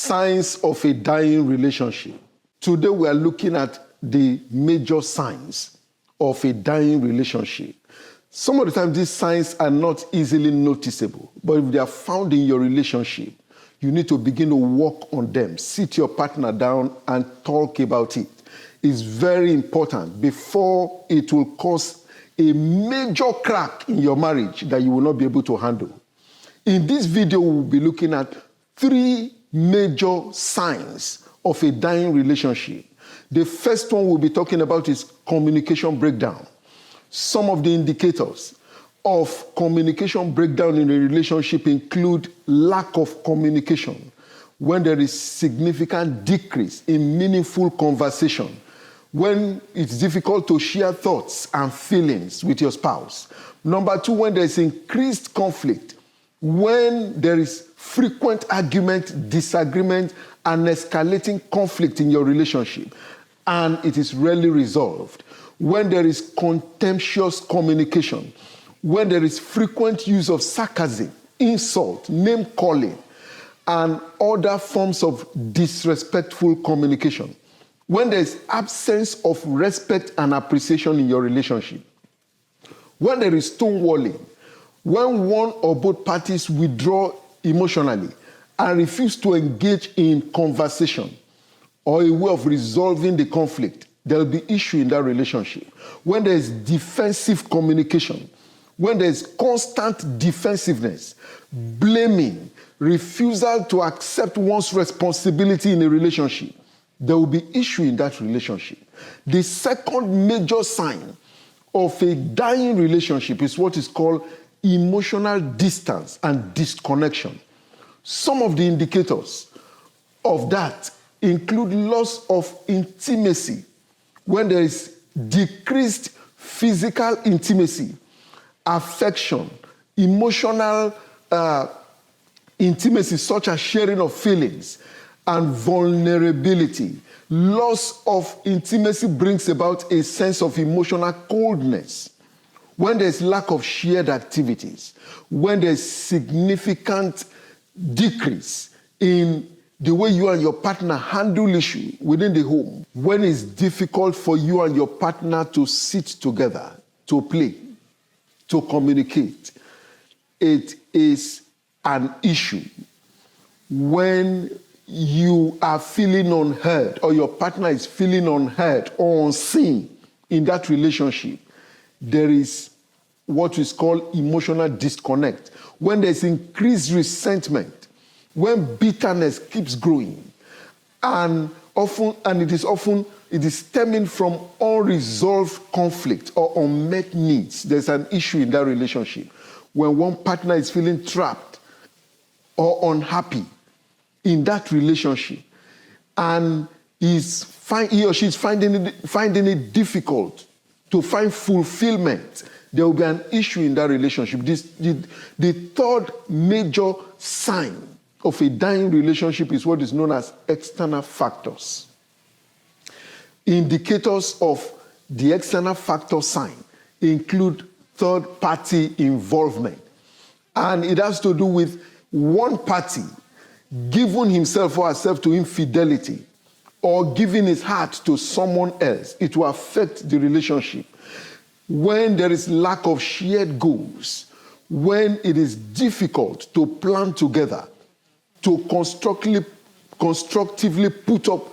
Signs of a dying relationship. Today we are looking at the major signs of a dying relationship. Some of the time these signs are not easily noticeable, but if they are found in your relationship, you need to begin to work on them. Sit your partner down and talk about it. It's very important before it will cause a major crack in your marriage that you will not be able to handle. In this video, we'll be looking at 3 major signs of a dying relationship. The first one we'll be talking about is communication breakdown. Some of the indicators of communication breakdown in a relationship include lack of communication, when there is significant decrease in meaningful conversation, when it's difficult to share thoughts and feelings with your spouse. Number 2, when there's increased conflict, when there is frequent argument, disagreement, and escalating conflict in your relationship, and it is rarely resolved. When there is contemptuous communication, when there is frequent use of sarcasm, insult, name-calling, and other forms of disrespectful communication. When there is absence of respect and appreciation in your relationship. When there is stonewalling, when one or both parties withdraw emotionally and refuse to engage in conversation or a way of resolving the conflict, there will be issue in that relationship. When there is defensive communication, when there is constant defensiveness, blaming, refusal to accept one's responsibility in a relationship, there will be issue in that relationship. The second major sign of a dying relationship is what is called emotional distance and disconnection. Some of the indicators of that include loss of intimacy, when there is decreased physical intimacy, affection, emotional intimacy such as sharing of feelings, and vulnerability. Loss of intimacy brings about a sense of emotional coldness. When there's lack of shared activities, when there's significant decrease in the way you and your partner handle issues within the home, when it's difficult for you and your partner to sit together, to play, to communicate, it is an issue. When you are feeling unheard or your partner is feeling unheard or unseen in that relationship, there is what is called emotional disconnect. When there's increased resentment, when bitterness keeps growing, and it is stemming from unresolved conflict or unmet needs, there's an issue in that relationship. When one partner is feeling trapped or unhappy in that relationship, and he or she is finding it difficult to find fulfillment, there will be an issue in that relationship. The third major sign of a dying relationship is what is known as external factors. Indicators of the external factor sign include third-party involvement. And it has to do with one party giving himself or herself to infidelity or giving his heart to someone else. It will affect the relationship. When there is lack of shared goals, when it is difficult to plan together, to constructively put up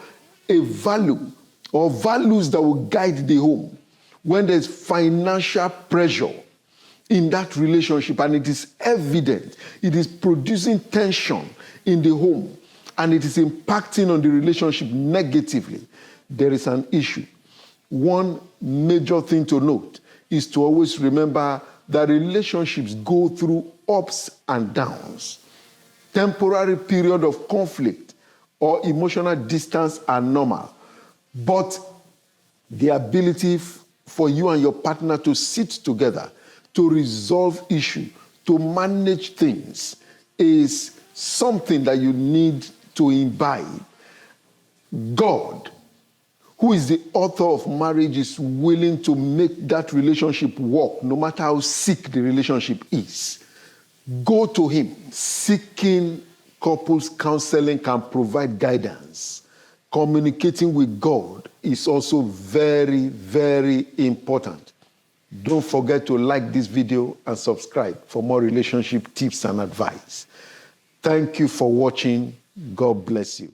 a value or values that will guide the home, when there's financial pressure in that relationship and it is evident, it is producing tension in the home and it is impacting on the relationship negatively, there is an issue. One major thing to note is to always remember that relationships go through ups and downs. Temporary period of conflict or emotional distance are normal, but the ability for you and your partner to sit together, to resolve issues, to manage things is something that you need to imbibe. God, who is the author of marriage, is willing to make that relationship work, no matter how sick the relationship is. Go to him seeking couples counseling can provide guidance. Communicating with God is also very, very important. Don't forget to like this video and subscribe for more relationship tips and advice. Thank you for watching. God bless you.